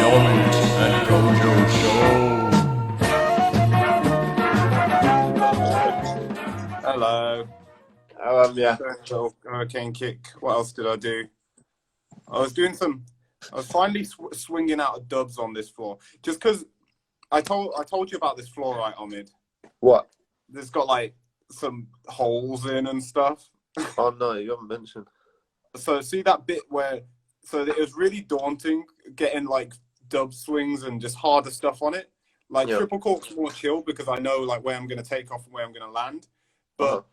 Omid and Kojo Show. Hello. Yeah. Little hurricane kick. What else did I do? I was finally swinging out of dubs on this floor. Just because I told you about this floor, right, Omid? What? There's got like some holes in and stuff. Oh no, you haven't mentioned. So see that bit where, so it was really daunting getting like dub swings and just harder stuff on it. Like triple cork's more chill because I know like where I'm going to take off and where I'm going to land. But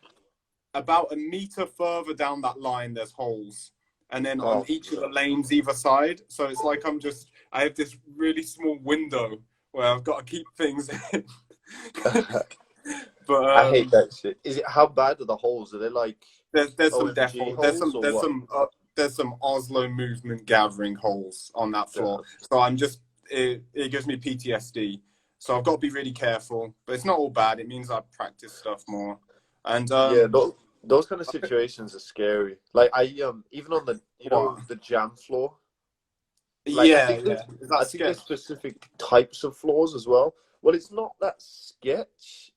about a meter further down that line, there's holes. And then on each of the lanes either side. So it's like I have this really small window where I've got to keep things in. But I hate that shit. Is it, how bad are the holes? Are they like there's some holes, there's some Oslo movement gathering holes on that floor. So it gives me PTSD. So I've got to be really careful. But it's not all bad. It means I practice stuff more. And those kind of situations are scary. Like I even on the the jam floor. Like, I think there's specific types of floors as well. Well, it's not that sketch.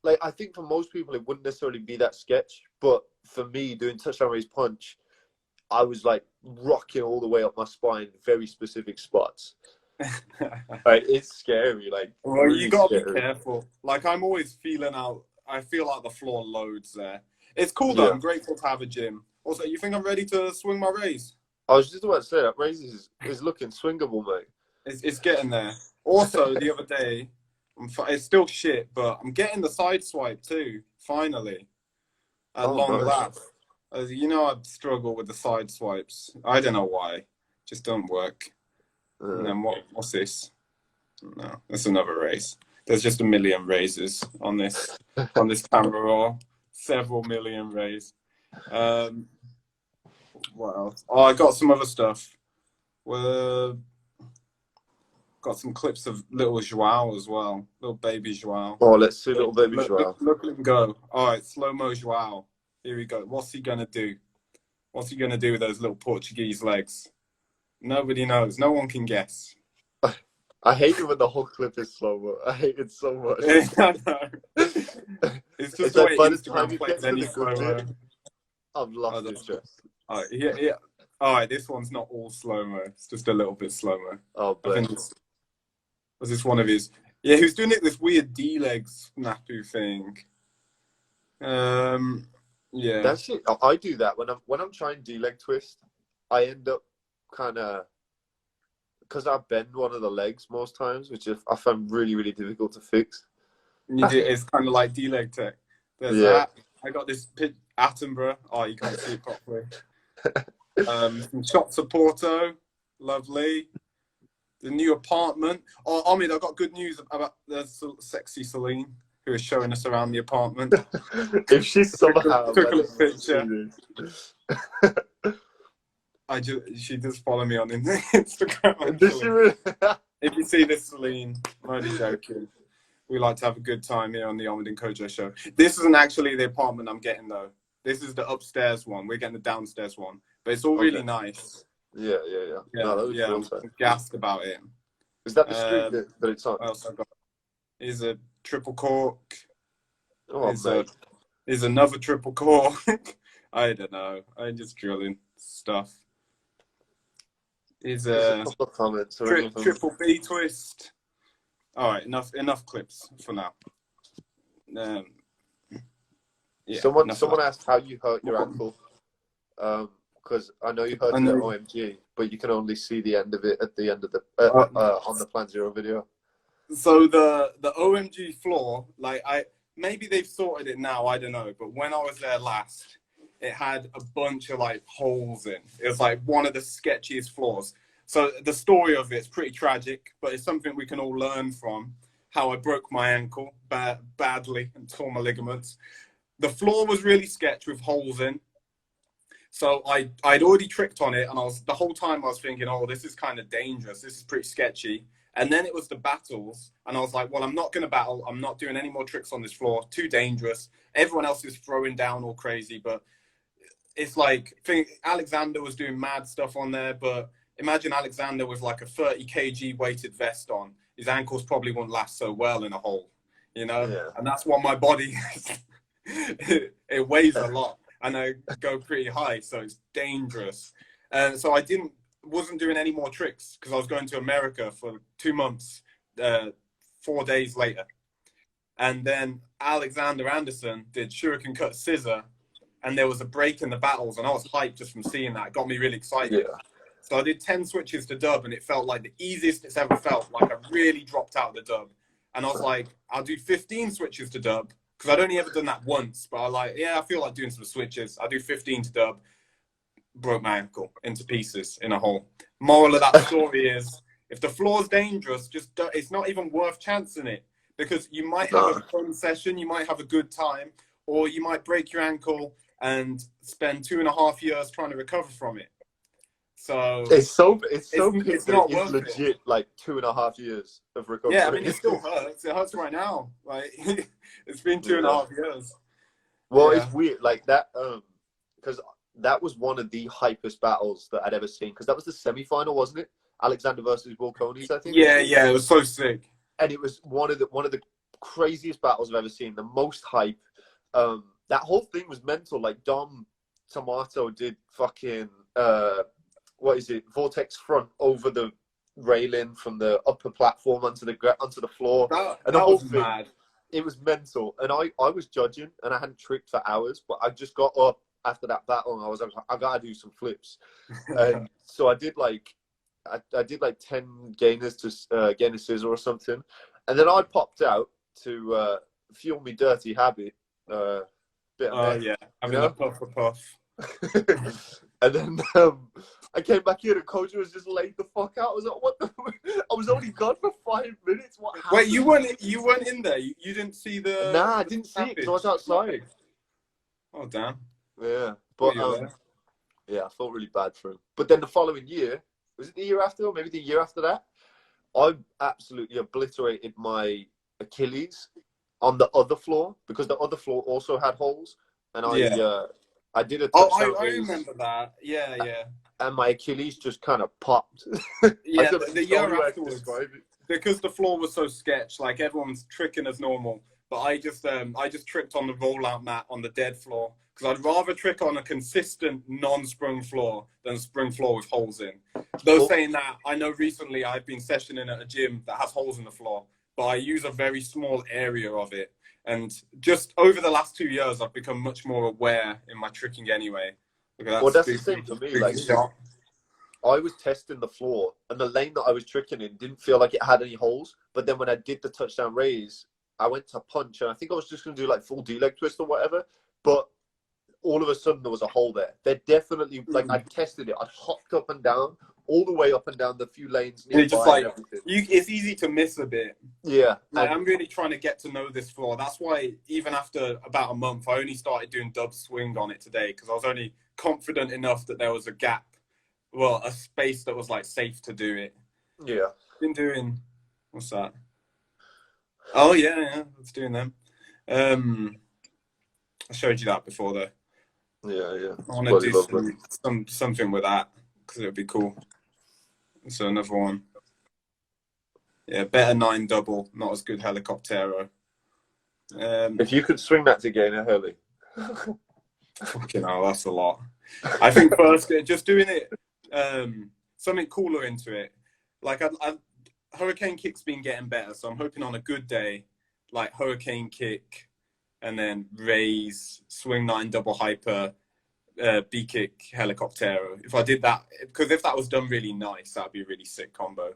Like I think for most people it wouldn't necessarily be that sketch, but for me doing touchdown raise punch, I was like rocking all the way up my spine, very specific spots. Right, it's scary. Like, well, really you gotta be careful. Like I'm always feeling out. I feel like the floor loads there. It's cool though. I'm grateful to have a gym. Also, you think I'm ready to swing my raise? I was just about to say that raise is looking swingable, mate. It's getting there. Also, the other day, it's still shit, but I'm getting the side swipe too. Finally, at long last. As you know, I struggle with the side swipes. I don't know why. Just don't work. And then what's this? No, that's another raise. There's just a million raises on this camera roll. Several million raise. What else? Oh, I got some other stuff. Got some clips of little Joao as well. Little baby Joao. Oh, let's see little baby Joao. Look at him go. All right, slow-mo Joao. Here we go. What's he going to do? What's he going to do with those little Portuguese legs? Nobody knows. No one can guess. I hate it when the whole clip is slow-mo. I hate it so much. I know. It's just the way Instagram plays any slow-mo. I've lost interest. Yeah. All right, this one's not all slow-mo. It's just a little bit slow-mo. Oh, I think was this one of his? Yeah, he was doing this weird D-leg snafu thing. Yeah. That's it. I do that when I'm trying D-leg twist. I end up kind of, because I bend one of the legs most times, which I find really, really difficult to fix. It's kind of like D-leg tech. There's that. I got this Attenborough. Oh, you can't see it properly. Some shots of Porto. Lovely. The new apartment. Oh, Omid, I got good news about the sexy Celine who is showing us around the apartment. If she somehow took a little picture. She does follow me on Instagram. Does she really? If you see this, Celine, I'm only joking. We like to have a good time here on the Omid and Kojo show. This isn't actually the apartment I'm getting though. This is the upstairs one. We're getting the downstairs one, but it's all really nice. Yeah. No, I'm gassed about it. Is that the street that it's on? What else I got? Is a triple cork. Oh, is another triple cork. I don't know. I'm just drilling stuff. Is a couple of comments. Triple B twist. All right, enough clips for now. Yeah, someone asked how you hurt your ankle. Because I know you hurt it at OMG, but you can only see the end of it at the end of the on the Plan Zero video. So the OMG floor, like maybe they've sorted it now. I don't know, but when I was there last, it had a bunch of like holes in. It was like one of the sketchiest floors. So the story of it's pretty tragic, but it's something we can all learn from. How I broke my ankle badly and tore my ligaments. The floor was really sketch with holes in. So I'd already tricked on it, and the whole time I was thinking, oh, this is kind of dangerous. This is pretty sketchy. And then it was the battles, and I was like, well, I'm not going to battle. I'm not doing any more tricks on this floor. Too dangerous. Everyone else is throwing down all crazy, but it's like, Alexander was doing mad stuff on there, but imagine Alexander with like a 30 kg weighted vest on. His ankles probably won't last so well in a hole, you know? Yeah. And that's what my body it weighs a lot, and I go pretty high, so it's dangerous. And so I wasn't doing any more tricks because I was going to America for 2 months, 4 days later. And then Alexander Anderson did shuriken cut scissor, and there was a break in the battles, and I was hyped just from seeing that. It got me really excited. Yeah. So I did 10 switches to dub, and it felt like the easiest it's ever felt. Like I really dropped out of the dub. And I was like, I'll do 15 switches to dub, because I'd only ever done that once. But I like, yeah, I feel like doing some switches. I'll do 15 to dub. Broke my ankle into pieces in a hole. Moral of that story is, if the floor's dangerous, it's not even worth chancing it. Because you might have a fun session, you might have a good time, or you might break your ankle and spend 2.5 years trying to recover from it. So it's not legit it. Like 2.5 years of recovery. Yeah, I mean, it still hurts. It hurts right now. Like it's been 2.5 years. Well, it's weird like that, because that was one of the hypest battles that I'd ever seen. Because that was the semi-final, wasn't it? Alexander versus Wilconis, I think. Yeah, it was so sick. And it was one of the craziest battles I've ever seen. The most hype. That whole thing was mental. Like Dom Tomato did fucking what is it? Vortex front over the railing from the upper platform onto the floor. And the whole thing, mad. It was mental. And I was judging, and I hadn't tricked for hours, but I just got up after that battle, and I was like, I gotta do some flips. And so I did like 10 gainers to gainer scissor or something, and then I popped out to fuel me dirty habit. Bit of yeah, having a puff. And then I came back in, and Kojo was just laid the fuck out. I was like, what the? I was only gone for 5 minutes. What happened? Wait, you weren't in there? You didn't see the? Nah, I didn't see it because I was outside. Oh damn. Yeah, but yeah, I felt really bad for him. But then the following year, was it the year after, or maybe the year after that, I absolutely obliterated my Achilles on the other floor, because the other floor also had holes, and I did a touchdown I remember that. Yeah. And my Achilles just kind of popped. Yeah, the year afterwards, because the floor was so sketch, like everyone's tricking as normal, but I just tricked on the rollout mat on the dead floor, because I'd rather trick on a consistent non-sprung floor than a sprung floor with holes in. Though saying that, I know recently I've been sessioning at a gym that has holes in the floor, but I use a very small area of it. And just over the last 2 years, I've become much more aware in my tricking anyway. Well, that's the thing for me. Like, I was testing the floor, and the lane that I was tricking in didn't feel like it had any holes. But then when I did the touchdown raise, I went to punch, and I think I was just going to do like full D-leg twist or whatever. But all of a sudden, there was a hole there. They're definitely, like, I tested it. I hopped up and down, all the way up and down the few lanes nearby. Just like, it's easy to miss a bit. Yeah. Like, I'm really trying to get to know this floor. That's why even after about a month, I only started doing dub swing on it today, because I was only confident enough that there was a gap, well, a space that was like safe to do it. Yeah. Been doing, what's that? Oh yeah, it's doing them. I showed you that before though. Yeah. I want to do something with that, because it would be cool. So another one. Yeah, better 9 double, not as good helicoptero. If you could swing that to gain a heli. Fucking hell, that's a lot. I think first, just doing it, something cooler into it. Like, hurricane kick's been getting better, so I'm hoping on a good day, like hurricane kick, and then raise, swing 9 double hyper, B kick helicoptero. If I did that, because if that was done really nice, that'd be a really sick combo.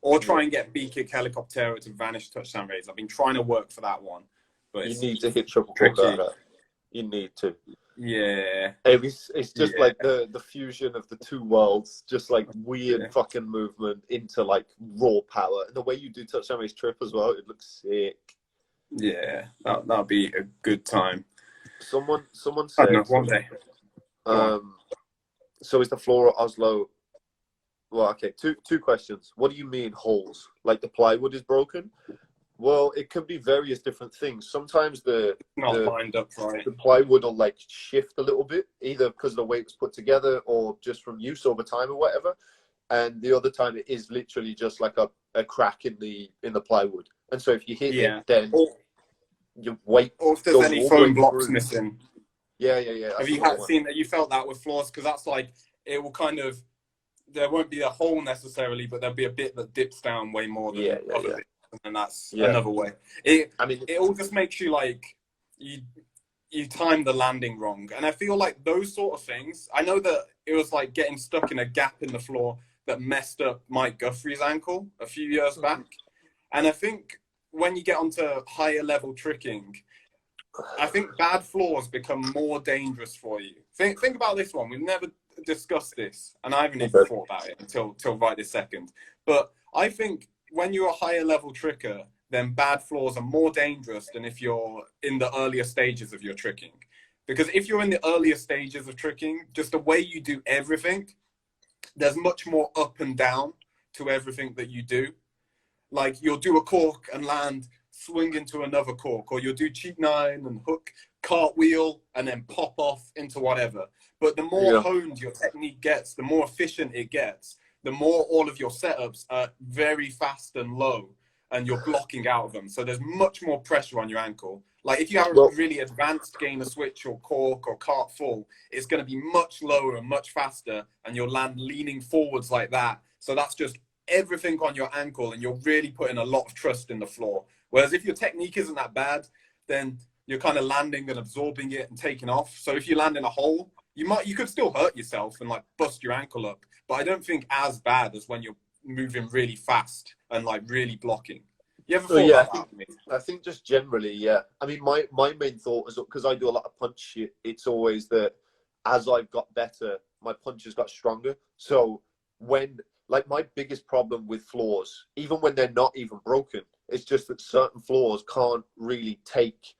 Or try and get B kick helicoptero to vanish touchdown raise. I've been trying to work for that one, but you need to hit triple tricky. You need to. Yeah. It's just like the fusion of the two worlds, just like weird fucking movement into like raw power. And the way you do touchdown raise trip as well, it looks sick. Yeah, that'll be a good time. Someone said one day. So is the floor at Oslo? Well, okay. Two questions. What do you mean holes? Like the plywood is broken? Well, it could be various different things. Sometimes not lined up right. The plywood will like shift a little bit, either because the way it's put together or just from use over time or whatever. and the other time it is literally just like a crack in the plywood. And so if you hit it, then your weight or if there's goes any all the way foam blocks through. missing. Yeah. Have you seen that? You felt that with floors? Because that's like, it will kind of, there won't be a hole necessarily, but there'll be a bit that dips down way more than other bits, and that's another way. It all just makes you like, you time the landing wrong. And I feel like those sort of things, I know that it was like getting stuck in a gap in the floor that messed up Mike Guthrie's ankle a few years back. And I think when you get onto higher level tricking, I think bad floors become more dangerous for you. Think about this one. We've never discussed this, and I haven't even thought about it until right this second. But I think when you're a higher level tricker, then bad floors are more dangerous than if you're in the earlier stages of your tricking. Because if you're in the earlier stages of tricking, just the way you do everything, there's much more up and down to everything that you do. Like you'll do a cork and land, swing into another cork, or you'll do cheat nine and hook, cartwheel, and then pop off into whatever. But the more honed your technique gets, the more efficient it gets, the more all of your setups are very fast and low, and you're blocking out of them. So there's much more pressure on your ankle. Like if you have a really advanced gainer switch or cork or cart full, it's going to be much lower and much faster, and you'll land leaning forwards like that. So that's just everything on your ankle, and you're really putting a lot of trust in the floor. Whereas if your technique isn't that bad, then you're kind of landing and absorbing it and taking off. So if you land in a hole, you could still hurt yourself and like bust your ankle up, but I don't think as bad as when you're moving really fast and like really blocking. You ever thought about that? I think just generally, I mean, my main thought is, because I do a lot of punch shit, it's always that as I've got better, my punches got stronger. So when, like, my biggest problem with floors, even when they're not even broken, it's just that certain floors can't really take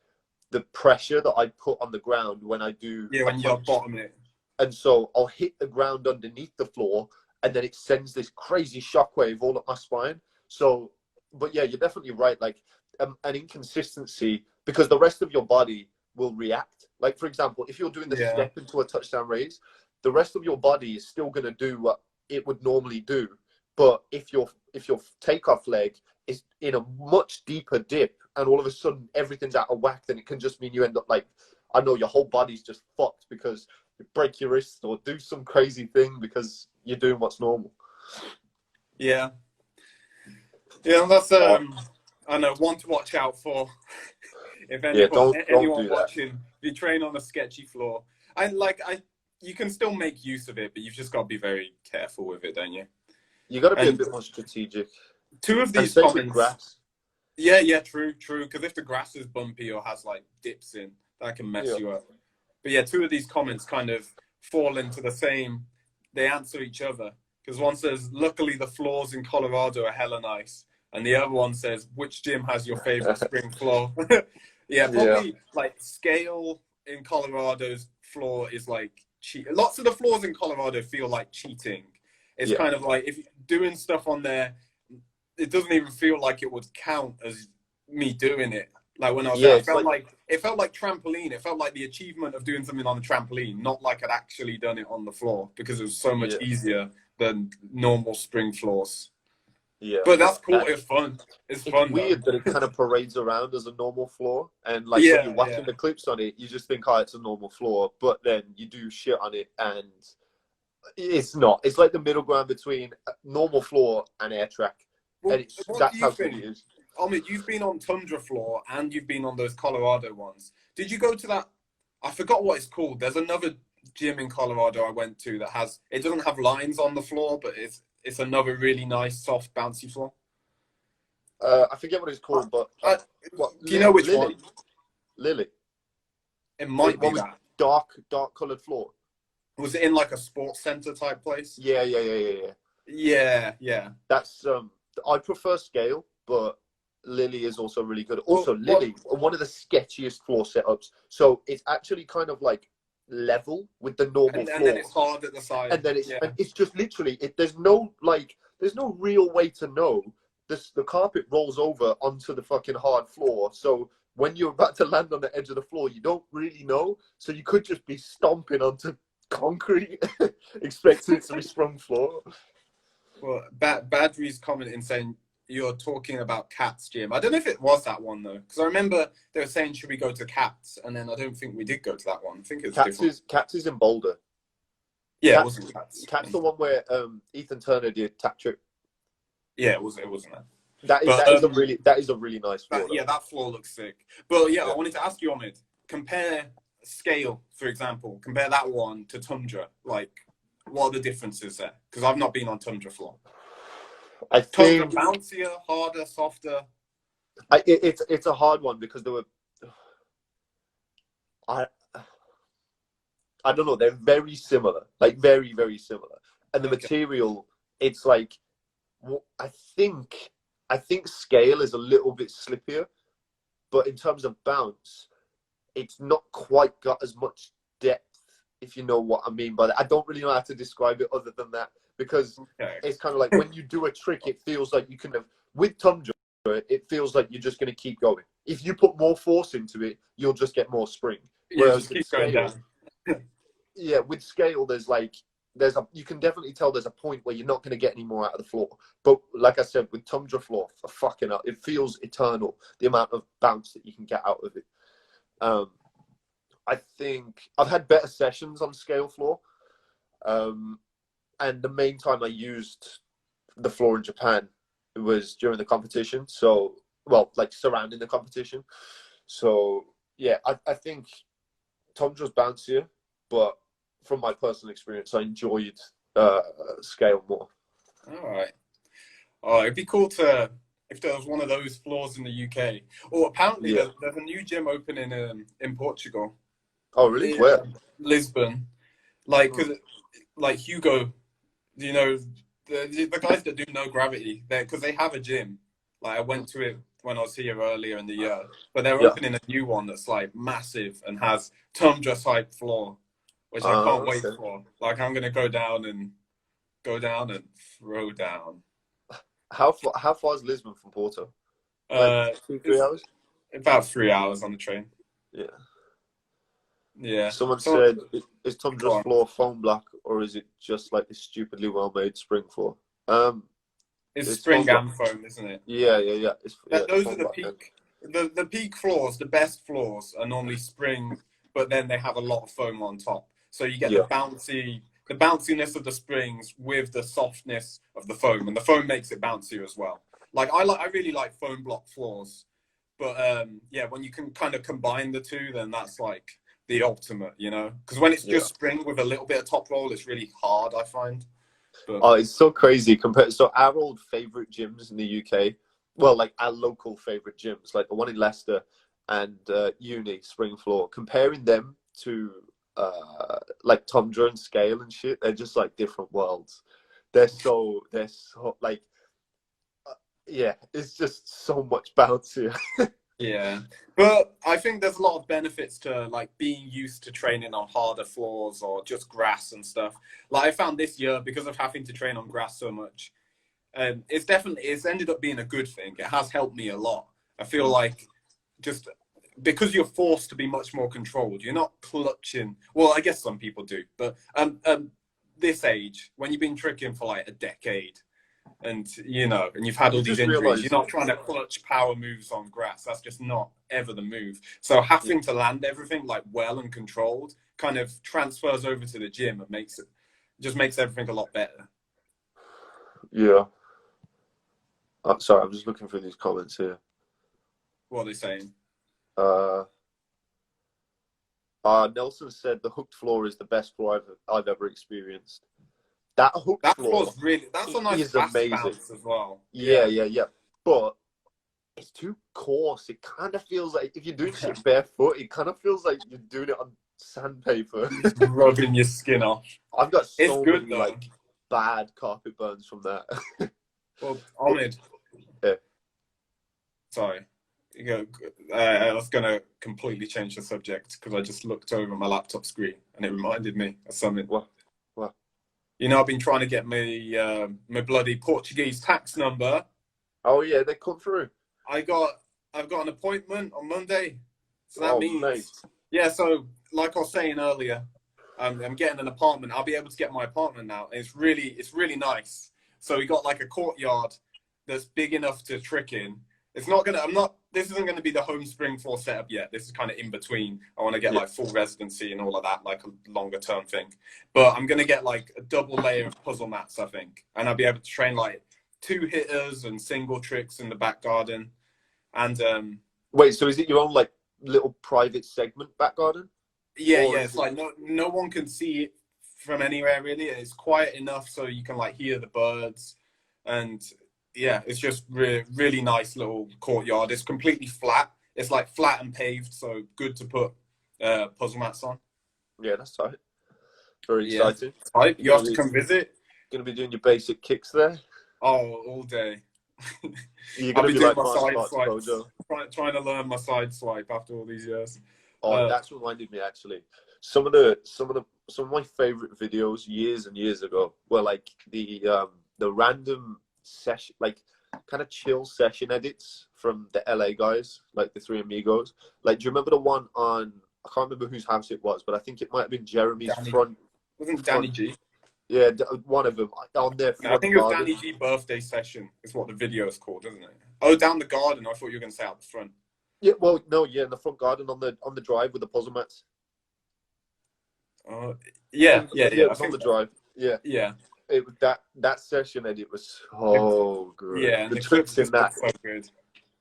the pressure that I put on the ground when I do. Yeah, when you're bottoming it. And so I'll hit the ground underneath the floor, and then it sends this crazy shockwave all up my spine. So, but yeah, you're definitely right. Like an inconsistency, because the rest of your body will react. Like, for example, if you're doing the step into a touchdown raise, the rest of your body is still going to do what it would normally do. But if your takeoff leg is in a much deeper dip, and all of a sudden everything's out of whack, then it can just mean you end up like, I know, your whole body's just fucked because you break your wrist or do some crazy thing because you're doing what's normal. Yeah, that's I know, one to watch out for. If anyone watching, if you train on a sketchy floor, you can still make use of it, but you've just got to be very careful with it, don't you? You got to be a bit more strategic. Two of these comments. Grass. Yeah, true. Because if the grass is bumpy or has like dips in, that can mess you up. But yeah, two of these comments kind of fall into the same. They answer each other, because one says, "Luckily, the floors in Colorado are hella nice," and the other one says, "Which gym has your favorite spring floor?" Probably like scale in Colorado's floor is like cheat. Lots of the floors in Colorado feel like cheating. It's kind of like if you're doing stuff on there, it doesn't even feel like it would count as me doing it. Like when I was there, it felt like trampoline. It felt like the achievement of doing something on the trampoline, not like I'd actually done it on the floor, because it was so much easier than normal spring floors. Yeah, but that's cool. It's fun. It's fun. Weird that it kind of parades around as a normal floor, and like when you're watching the clips on it, you just think, oh, it's a normal floor, but then you do shit on it, and it's not. It's like the middle ground between normal floor and air track. Well, and that's how good it is. Omid, you've been on Tundra floor and you've been on those Colorado ones. Did you go to that? I forgot what it's called. There's another gym in Colorado I went to that it doesn't have lines on the floor, but it's another really nice, soft, bouncy floor. I forget what it's called, but do you know which one? Lily. It might be that dark coloured floor. Was it in like a sports center type place? Yeah. That's I prefer scale, but Lily is also really good. Also, Lily, one of the sketchiest floor setups. So it's actually kind of like level with the normal floor, and then it's hard at the side, and then it's just literally there's no real way to know. The carpet rolls over onto the fucking hard floor, so when you're about to land on the edge of the floor, you don't really know. So you could just be stomping onto concrete, expecting it to be sprung floor. Well, Badri's commenting saying you're talking about Cat's gym. I don't know if it was that one though, because I remember they were saying should we go to Cat's, and then I don't think we did go to that one. I think it's different. Cats is in Boulder. Yeah, it wasn't Cat's. Cat's the one where Ethan Turner did Tap Trip. Yeah, it wasn't that. That is a really nice floor. That floor looks sick. But yeah, I wanted to ask you, Omid, compare scale, for example, compare that one to Tundra. Like, what are the differences there? Because I've not been on Tundra floor. I think Tundra bouncier, harder, softer. It's a hard one because there were. I don't know. They're very similar, like very, very similar. And the material, it's like, I think scale is a little bit slippier, but in terms of bounce, it's not quite got as much depth, if you know what I mean by that. I don't really know how to describe it other than that, because it's kind of like when you do a trick, it feels like you can have, with Tundra, it feels like you're just going to keep going. If you put more force into it, you'll just get more spring. Whereas with scale, yeah, with scale, you can definitely tell there's a point where you're not going to get any more out of the floor. But like I said, with Tundra floor, for fucking hell, it feels eternal, the amount of bounce that you can get out of it. I think I've had better sessions on scale floor. And the main time I used the floor in Japan was during the competition. So, well, like surrounding the competition. So, yeah, I think Tundra's bouncier, but from my personal experience, I enjoyed scale more. All right. Oh, it'd be cool if there was one of those floors in the UK. Or apparently there's a new gym opening in Portugal. Oh, really? Where? Lisbon. Like Hugo, you know, the guys that do no gravity, because they have a gym. Like I went to it when I was here earlier in the year, but they're opening a new one that's like massive and has Tundra type floor, which I can't wait for. Like I'm gonna go down and throw down. How far is Lisbon from Porto? Like 2-3 hours? About 3 hours on the train. Yeah. Yeah. Someone said, is Tundra's floor foam block, or is it just like a stupidly well-made spring floor? It's spring and foam, isn't it? Yeah. Those are the peak. The peak floors, the best floors, are normally spring, but then they have a lot of foam on top. So you get the bounciness of the springs with the softness of the foam, and the foam makes it bouncier as well. Like I really like foam block floors, but when you can kind of combine the two, then that's like the ultimate, you know? Because when it's just spring with a little bit of top roll, it's really hard, I find. But... Oh, it's so crazy so our old favorite gyms in the UK, well, like our local favorite gyms, like the one in Leicester and Uni Spring Floor, comparing them to like Tundra and scale and shit, they're just like different worlds. They're so like it's just so much bouncier. Yeah, but I think there's a lot of benefits to like being used to training on harder floors or just grass and stuff. Like I found this year, because of having to train on grass so much, it's ended up being a good thing. It has helped me a lot. I feel like just because you're forced to be much more controlled, you're not clutching. Well, I guess some people do, but this age, when you've been tricking for like a decade, and you know, and you've had all these injuries, you're not trying to clutch power moves on grass. That's just not ever the move. So having to land everything like well and controlled kind of transfers over to the gym and makes everything a lot better. Yeah. Sorry, I'm just looking through these comments here. What are they saying? Nelson said the hooked floor is the best floor I've ever experienced. That floor that's a nice bounce as well. Yeah. But it's too coarse. It kind of feels like if you're doing shit barefoot, it kind of feels like you're doing it on sandpaper. It's rubbing your skin off. I've got so many like bad carpet burns from that. Well, Omid. Yeah. Sorry. I was going to completely change the subject because I just looked over my laptop screen and it reminded me of something. What? You know, I've been trying to get my bloody Portuguese tax number. Oh yeah, they come through. I've got an appointment on Monday, so that means nice. Yeah. So like I was saying earlier, I'm getting an apartment. I'll be able to get my apartment now. And it's really nice. So we got like a courtyard that's big enough to trick in. It's not gonna. This isn't gonna be the home spring floor setup yet. This is kind of in between. I want to get like full residency and all of that, like a longer term thing. But I'm gonna get like a double layer of puzzle mats, I think, and I'll be able to train like 2 hitters and single tricks in the back garden. And wait, so is it your own like little private segment back garden? Yeah, it's like no one can see it from anywhere really. It's quiet enough so you can like hear the birds, and yeah, it's just really nice little courtyard. It's completely flat. It's like flat and paved, so good to put puzzle mats on. Yeah, that's tight. Very exciting. Right. You have to come visit. Gonna be doing your basic kicks there. Oh, all day. You're gonna be like my side swipes, trying to learn my side swipe after all these years. Oh, that's reminded me actually. Some of my favorite videos years and years ago were like the random session, like kind of chill session edits from the LA guys, like the Three Amigos. Like, do you remember the one on? I can't remember whose house it was, but I think it might have been Jeremy's front. Wasn't Danny G? Yeah, one of them on their front. I think it was Danny G birthday session. Is what the video is called, isn't it? Oh, down the garden. I thought you were going to say out the front. Yeah, well, no, yeah, in the front garden on the drive with the puzzle mats. Yeah. It's on the drive. Yeah. It was that session edit was so good. Yeah, the tricks in that. So good.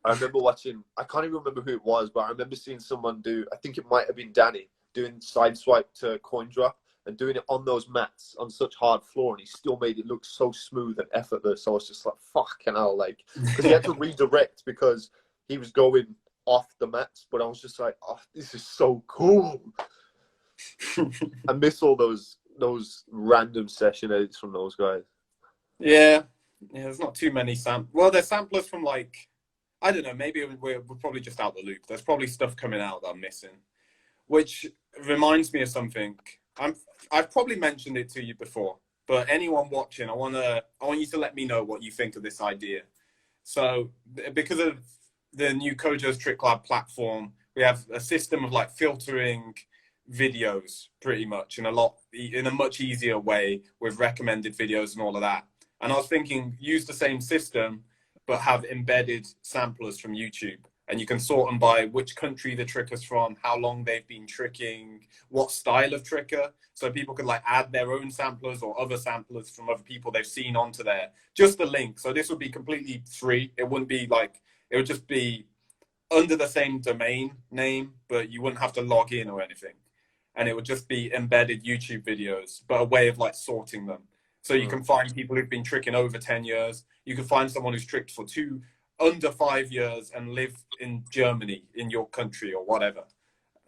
I remember watching. I can't even remember who it was, but I remember seeing someone do. I think it might have been Danny doing side swipe to coin drop and doing it on those mats on such hard floor, and he still made it look so smooth and effortless. So I was just like, "Fucking hell!" Like, because he had to redirect because he was going off the mats, but I was just like, "Oh, this is so cool." I miss all those random session edits from those guys. Yeah, there's not too many well, there's samplers from like, I don't know, maybe we're probably just out the loop. There's probably stuff coming out that I'm missing, which reminds me of something. I've probably mentioned it to you before, but anyone watching, I want you to let me know what you think of this idea. So because of the new Kojo's Trick Lab platform, we have a system of like filtering videos pretty much in a much easier way with recommended videos and all of that. And I was thinking, use the same system, but have embedded samplers from YouTube. And you can sort them by which country the tricker's from, how long they've been tricking, what style of tricker. So people could like add their own samplers or other samplers from other people they've seen onto there. Just the link. So this would be completely free. It wouldn't be like, it would just be under the same domain name, but you wouldn't have to log in or anything. And it would just be embedded YouTube videos, but a way of like sorting them. So you can find people who've been tricking over 10 years. You can find someone who's tricked for under 5 years and live in Germany, in your country or whatever.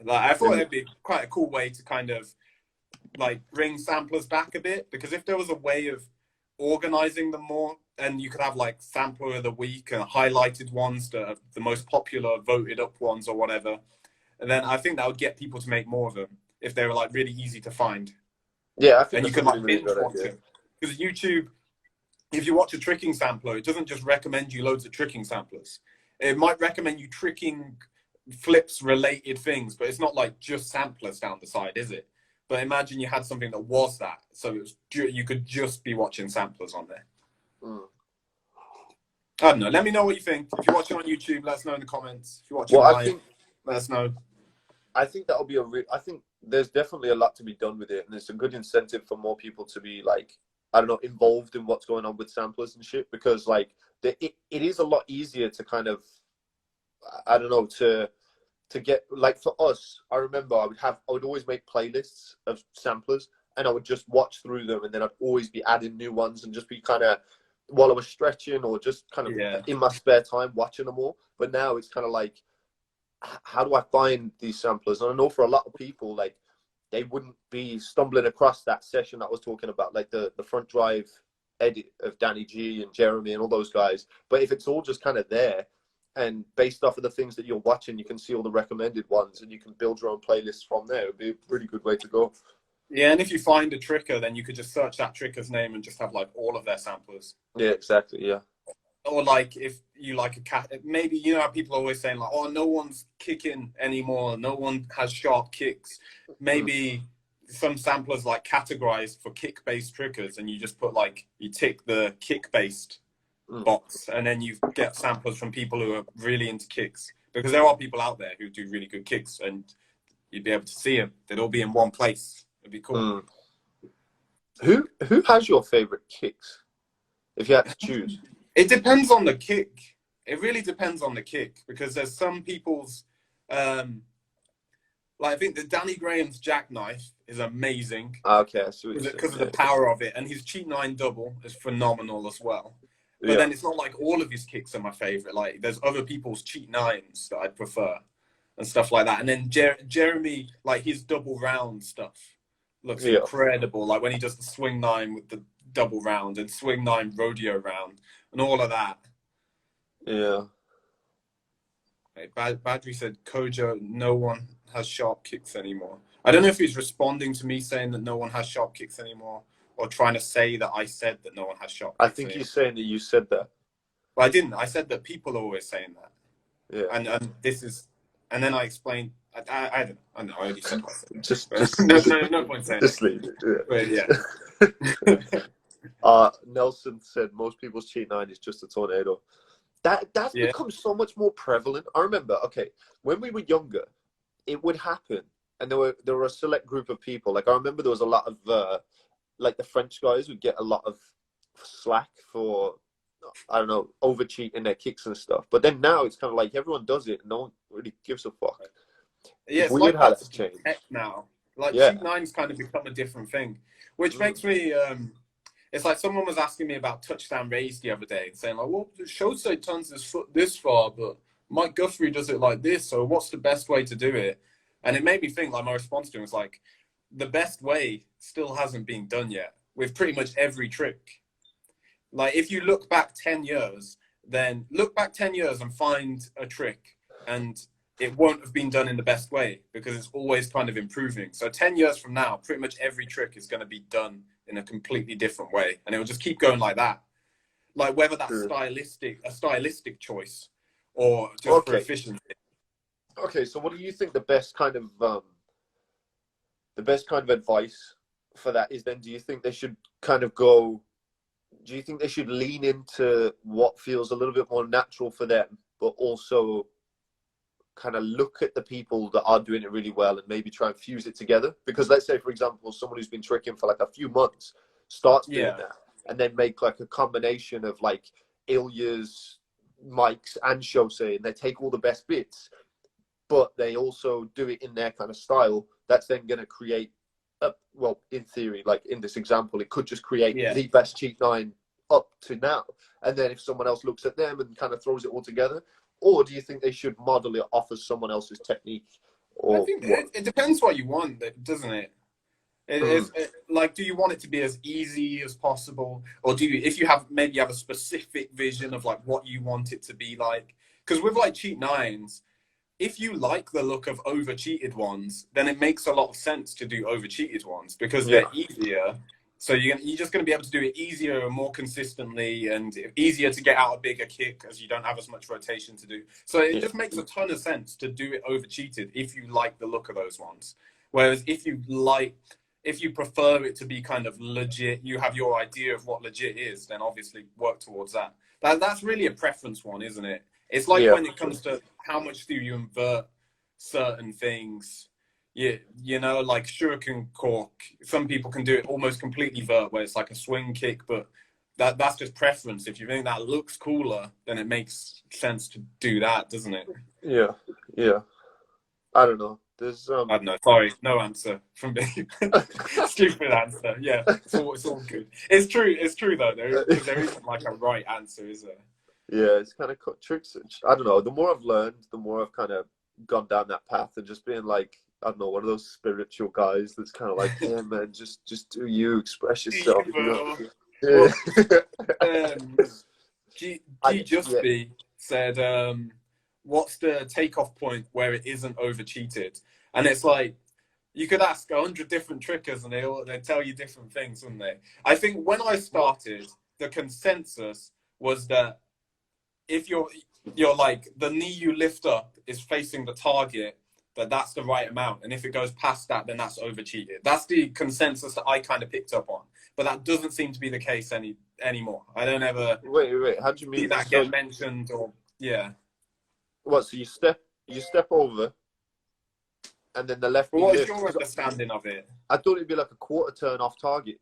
Like, I thought it'd be quite a cool way to kind of like bring samplers back a bit, because if there was a way of organizing them more, and you could have like sampler of the week and highlighted ones that are the most popular voted up ones or whatever, and then I think that would get people to make more of them if they were like really easy to find. Yeah, I think and you can like binge watch it. Because YouTube, if you watch a tricking sampler, it doesn't just recommend you loads of tricking samplers. It might recommend you tricking flips related things, but it's not like just samplers down the side, is it? But imagine you had something that was that, so it was you could just be watching samplers on there. I don't know. Let me know what you think. If you're watching on YouTube, let us know in the comments. If you're watching live, let us know. I think that'll be I think there's definitely a lot to be done with it, and it's a good incentive for more people to be like, I don't know, involved in what's going on with samplers and shit, because like it is a lot easier to kind of, I don't know, to get, like for us, I remember I would always make playlists of samplers, and I would just watch through them, and then I'd always be adding new ones and just be kind of, while I was stretching or just kind of in my spare time watching them all. But now it's kind of like, how do I find these samplers? And I know for a lot of people, like, they wouldn't be stumbling across that session that I was talking about, like the front drive edit of Danny G and Jeremy and all those guys. But if it's all just kind of there, and based off of the things that you're watching, you can see all the recommended ones, and you can build your own playlists from there. It would be a really good way to go. Yeah, and if you find a tricker, then you could just search that tricker's name and just have like all of their samplers. Yeah, exactly. Yeah. Or like if you like a cat, maybe, you know how people are always saying like, oh, no one's kicking anymore, no one has sharp kicks. Maybe some samplers like categorized for kick-based triggers, and you just put like, you tick the kick-based box, and then you get samplers from people who are really into kicks, because there are people out there who do really good kicks, and you'd be able to see them. They'd all be in one place. It'd be cool. Who has your favorite kicks, if you had to choose? It depends on the kick. It really depends on the kick, because there's some people's, like I think the Danny Graham's jackknife is amazing. Okay, because of the power of it, and his cheat 9 double is phenomenal as well. But then it's not like all of his kicks are my favorite. Like there's other people's cheat 9s that I prefer and stuff like that. And then Jeremy, like his double round stuff looks incredible. Like when he does the swing 9 with the double round and swing 9 rodeo round and all of that. Yeah. Badri said, Kojo, no one has sharp kicks anymore. I don't know if he's responding to me saying that no one has sharp kicks anymore, or trying to say that I said that no one has sharp kicks I think he's saying that you said that. Well, I didn't. I said that people are always saying that. Yeah. And this is, and then I explained, I don't know. I know, I already said what I said. Just no point saying just leave it. But yeah. Nelson said most people's cheat 9 is just a tornado. That's become so much more prevalent. I remember, when we were younger, it would happen, and there were a select group of people. Like I remember there was a lot of like the French guys would get a lot of slack for, I don't know, over cheating their kicks and stuff. But then now it's kind of like everyone does it, and no one really gives a fuck. Yeah, it's weird like how that's that's changed now. Like cheat 9's kind of become a different thing, which makes me. It's like someone was asking me about touchdown raise the other day, saying like, "Well, Shosei turns his foot this far, but Mike Guthrie does it like this. So what's the best way to do it?" And it made me think. Like my response to him was like, "The best way still hasn't been done yet with pretty much every trick." Like if you look back 10 years, then look back 10 years and find a trick, and it won't have been done in the best way because it's always kind of improving. So 10 years from now, pretty much every trick is going to be done in a completely different way, and it will just keep going like that. Like whether that's a stylistic choice or just for efficiency. Okay, so what do you think the best kind of advice for that is then? Do you think they should kind of go? Do you think they should lean into what feels a little bit more natural for them, but also kind of look at the people that are doing it really well and maybe try and fuse it together? Because let's say, for example, someone who's been tricking for like a few months starts doing that, and then make like a combination of like Ilya's, Mike's, and Shosei, and they take all the best bits, but they also do it in their kind of style. That's then going to create, well, in theory, like in this example, it could just create the best cheat 9 up to now. And then if someone else looks at them and kind of throws it all together, or do you think they should model it off of someone else's technique? Or I think it depends what you want, doesn't it? Like, do you want it to be as easy as possible, or do you, if you have maybe have a specific vision of like what you want it to be like? Because with like cheat 9s, if you like the look of over cheated ones, then it makes a lot of sense to do over cheated ones because they're easier. So you're just going to be able to do it easier and more consistently, and easier to get out a bigger kick as you don't have as much rotation to do. So it just makes a ton of sense to do it over cheated if you like the look of those ones. Whereas if you prefer it to be kind of legit, you have your idea of what legit is, then obviously work towards that. That's really a preference one, isn't it? It's like when it comes to how much do you invert certain things. You know, like shuriken cork. Some people can do it almost completely vert, where it's like a swing kick, but that's just preference. If you think that looks cooler, then it makes sense to do that, doesn't it? Yeah. I don't know. There's I don't know. Sorry, no answer from me. Stupid answer. Yeah, it's all good. It's true though. There isn't like a right answer, is there? Yeah, it's kind of tricks. I don't know. The more I've learned, the more I've kind of gone down that path and just being like, I don't know, one of those spiritual guys that's kind of like, yeah, man, just do you, express yourself. You know? G said, what's the takeoff point where it isn't over cheated? And it's like, you could ask 100 different trickers and they tell you different things, wouldn't they? I think when I started, the consensus was that if you're like, the knee you lift up is facing the target, that that's the right amount. And if it goes past that, then that's over cheated. That's the consensus that I kind of picked up on. But that doesn't seem to be the case anymore. I don't ever wait. How do you mean see that get mentioned or yeah? What? So you step over, and then the left. What is your understanding of it? I thought it'd be like a quarter turn off target,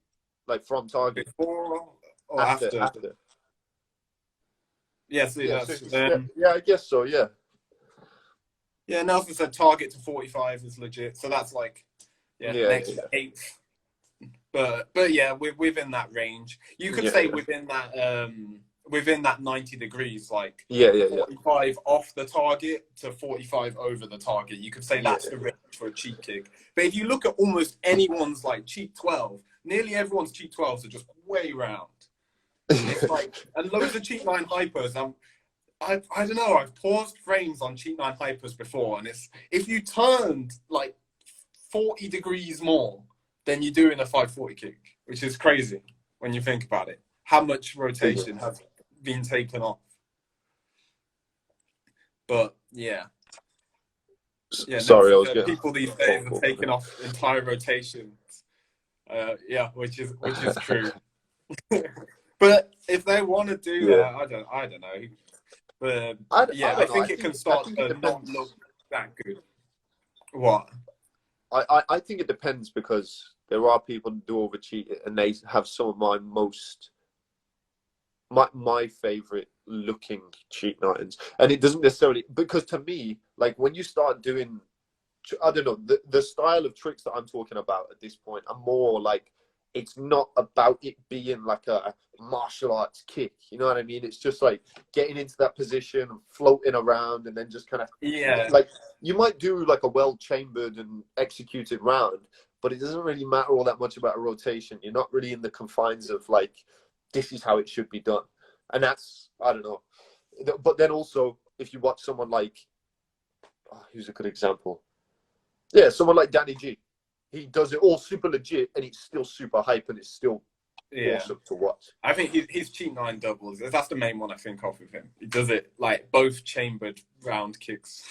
like from target. Before or after? Yeah, see, yeah, that's, I guess so. Yeah. Yeah, Nelson said target to 45 is legit, so that's like next eighth. But yeah, we're within that range. You could say within that 90 degrees, like 45 off the target to 45 over the target. You could say that's the range for a cheat kick. But if you look at almost anyone's like cheat 12, nearly everyone's cheat 12s are just way round. It's like, and loads of cheat 9 hypers. I don't know. I've paused frames on cheat 9 hypers before, and it's if you turned like 40 degrees more, then you're doing a 540 kick, which is crazy when you think about it. How much rotation has been taken off? But yeah. Sorry, I was people these days are taking off entire rotations. Which is true. But if they want to do that, I don't know. But I think it can start to not look that good. What? I think it depends, because there are people who do over cheat it, and they have some of my favorite looking cheat 9s, and it doesn't necessarily, because to me, like when you start doing, I don't know, the style of tricks that I'm talking about at this point are more like, it's not about it being like a martial arts kick. You know what I mean? It's just like getting into that position, floating around, and then just kind of like you might do like a well chambered and executed round, but it doesn't really matter all that much about a rotation. You're not really in the confines of like, this is how it should be done. And that's, I don't know. But then also, if you watch someone like, who's a good example? Yeah, someone like Danny G. He does it all super legit, and it's still super hype, and it's still awesome to watch. I think his cheat 9 doubles, that's the main one I think of with him. He does it like both chambered round kicks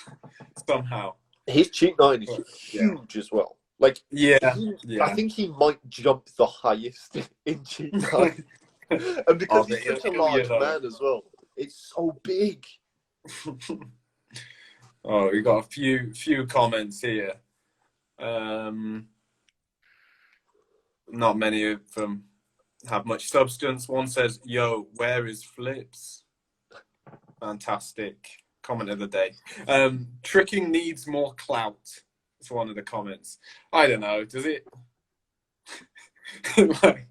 somehow. His cheat 9 is huge as well. Like, I think he might jump the highest in cheat 9. And because he's such a large man as well, it's so big. We got a few comments here. Not many of them have much substance. One says, "Yo, where is Flips?" Fantastic comment of the day. Tricking needs more clout. It's one of the comments. I don't know. Does it? Like,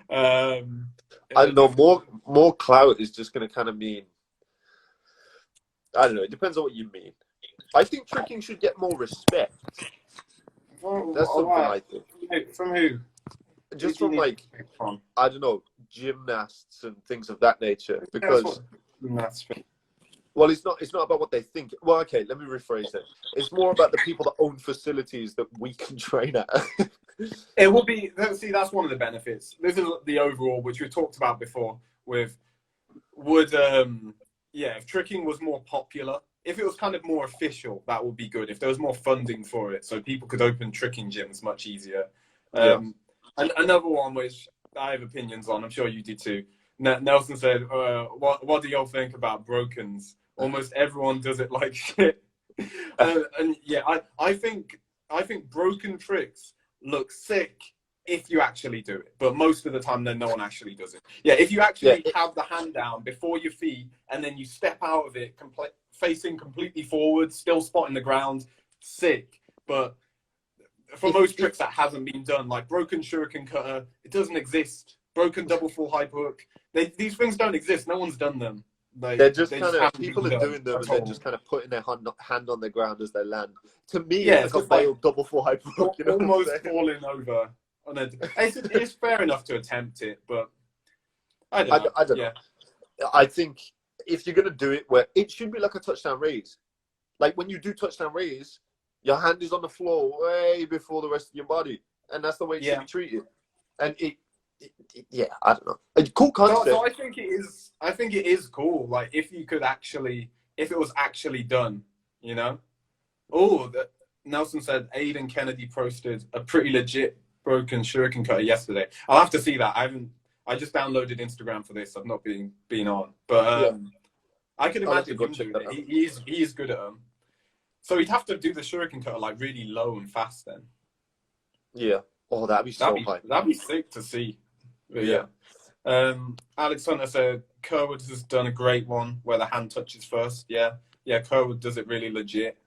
I don't know. More clout is just going to kind of mean, I don't know. It depends on what you mean. I think tricking should get more respect. That's something I think. From who? Just from like, I don't know, gymnasts and things of that nature. Because, well, it's not about what they think. Well, okay, let me rephrase it. It's more about the people that own facilities that we can train at. It will be, see, that's one of the benefits. This is the overall, which we talked about before, if tricking was more popular, if it was kind of more official, that would be good. If there was more funding for it, so people could open tricking gyms much easier. And another one which I have opinions on, I'm sure you do too. Nelson said, what do y'all think about brokens? Almost everyone does it like shit. I think broken tricks look sick if you actually do it, but most of the time then no one actually does it. If you actually have the hand down before your feet and then you step out of it facing completely forward, still spotting the ground, sick. But for most tricks that hasn't been done, like broken shuriken cutter, it doesn't exist. Broken double full hype hook, these things don't exist. No one's done them. They're just kind of, people are doing them and they're just kind of putting their hand on the ground as they land. To me, it's like a failed double full hype hook. You know, almost falling over. It's fair enough to attempt it, but I don't know. I think if you're going to do it, where it should be like a touchdown raise. Like when you do touchdown raise, your hand is on the floor way before the rest of your body. And that's the way it should be treated. And I don't know. A cool concept. So I think it is cool. Like if it was actually done, you know? Nelson said Aiden Kennedy posted a pretty legit broken shuriken cutter yesterday. I'll have to see that. I just downloaded Instagram for this. I've not been on, but I can imagine him doing it. He's good at them. So he'd have to do the shuriken cutter like really low and fast then. Yeah. Oh, that'd be so high. That'd be sick to see. But yeah. Alex Hunter said Kerwood has done a great one where the hand touches first. Yeah. Kerwood does it really legit.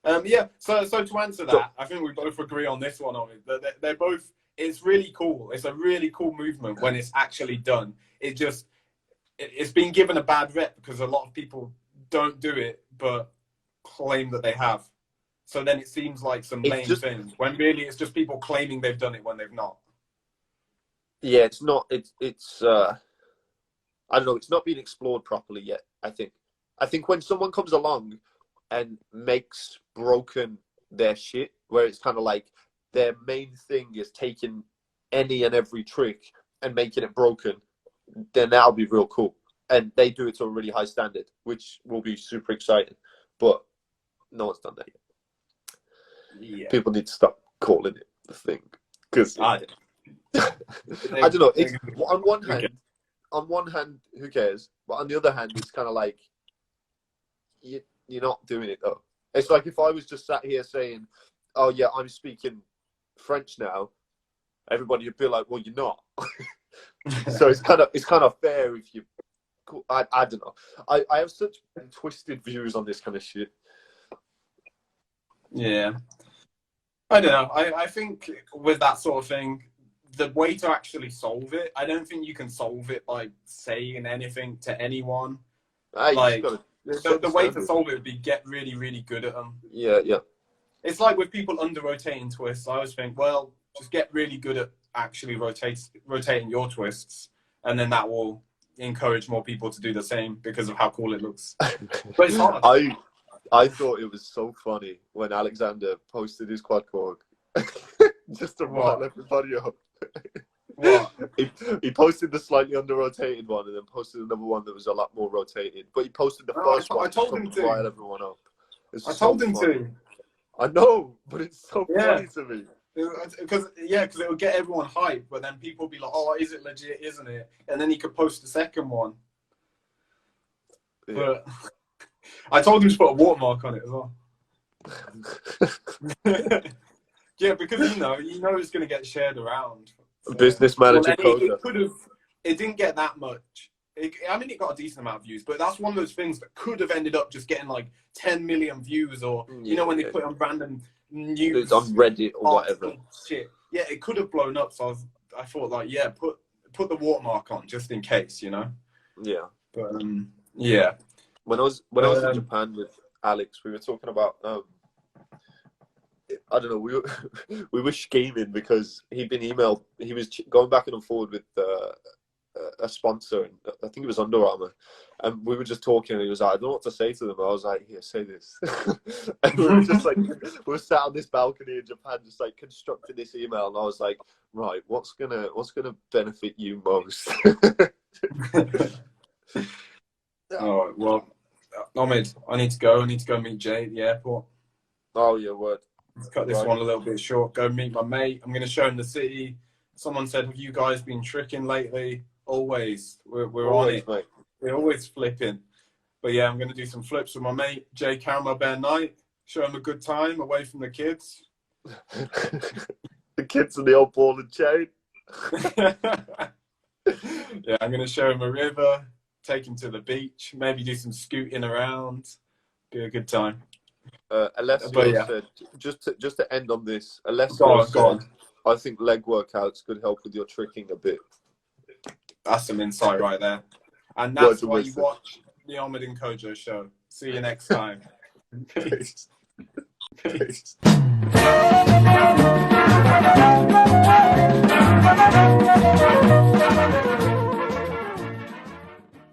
So to answer that, I think we both agree on this one. On it, they're both. It's really cool. It's a really cool movement when it's actually done. It's been given a bad rep because a lot of people don't do it, but claim that they have. So then it seems like some lame thing when really it's just people claiming they've done it when they've not. Yeah, it's not. It's. I don't know. It's not been explored properly yet. I think when someone comes along and makes broken their shit, where it's kind of like their main thing is taking any and every trick and making it broken, then that'll be real cool. And they do it to a really high standard, which will be super exciting. But no one's done that yet. Yeah. People need to stop calling it the thing because I don't know. It's on one hand, who cares? But on the other hand, it's kind of like you're not doing it though. It's like if I was just sat here saying, "Oh yeah, I'm speaking French now," everybody would be like, "Well, you're not." So it's kind of fair if you. I don't know. I have such twisted views on this kind of shit. Yeah. I don't know. I think with that sort of thing, the way to actually solve it, I don't think you can solve it by saying anything to anyone. Like the way to solve it would be get really, really good at them. Yeah. It's like with people under rotating twists. I always think, well, just get really good at actually rotating your twists, and then that will encourage more people to do the same because of how cool it looks. But it's hard. I thought it was so funny when Alexander posted his quad cork just to rile everybody up. What? He posted the slightly under-rotated one and then posted another one that was a lot more rotated. But he posted the first one to rile everyone up. I told him to. I know, but it's so funny to me. Because it would get everyone hyped, but then people would be like, "Oh, is it legit? Isn't it?" And then he could post the second one. Yeah. But I told him to put a watermark on it as well. Yeah, because you know it's going to get shared around. So. Business manager Kojo. It didn't get that much. It got a decent amount of views, but that's one of those things that could have ended up just getting like 10 million views, or when they put it on random news, it's on Reddit or whatever. Shit, yeah, it could have blown up. So I thought like, yeah, put the watermark on just in case, you know. Yeah, but yeah. When I was in Japan with Alex, we were talking about I don't know, we were scheming because he'd been emailed. He was going back and forward with a sponsor, and I think it was Under Armour, and we were just talking, and he was like, "I don't know what to say to them." I was like, "Here, say this." And we were just like, we were sat on this balcony in Japan, just like constructing this email, and I was like, "Right, what's gonna benefit you most?" Oh well, Omid, I need to go. I need to go meet Jay at the airport. Oh yeah, word. Let's cut this one a little bit short. Go meet my mate. I'm going to show him the city. Someone said, "Have you guys been tricking lately?" Always. We're always on it. Mate. We're always flipping. But yeah, I'm going to do some flips with my mate, Jay Caramel Bear Knight. Show him a good time away from the kids. The kids and the old ball and chain. Yeah, I'm going to show him a river, take him to the beach, maybe do some scooting around. Be a good time. Alessio said, just to end on this, Alessio said, I think leg workouts could help with your tricking a bit. That's some insight right there. And that's why you watch the Omid Kojo show. See you next time. Peace. Peace.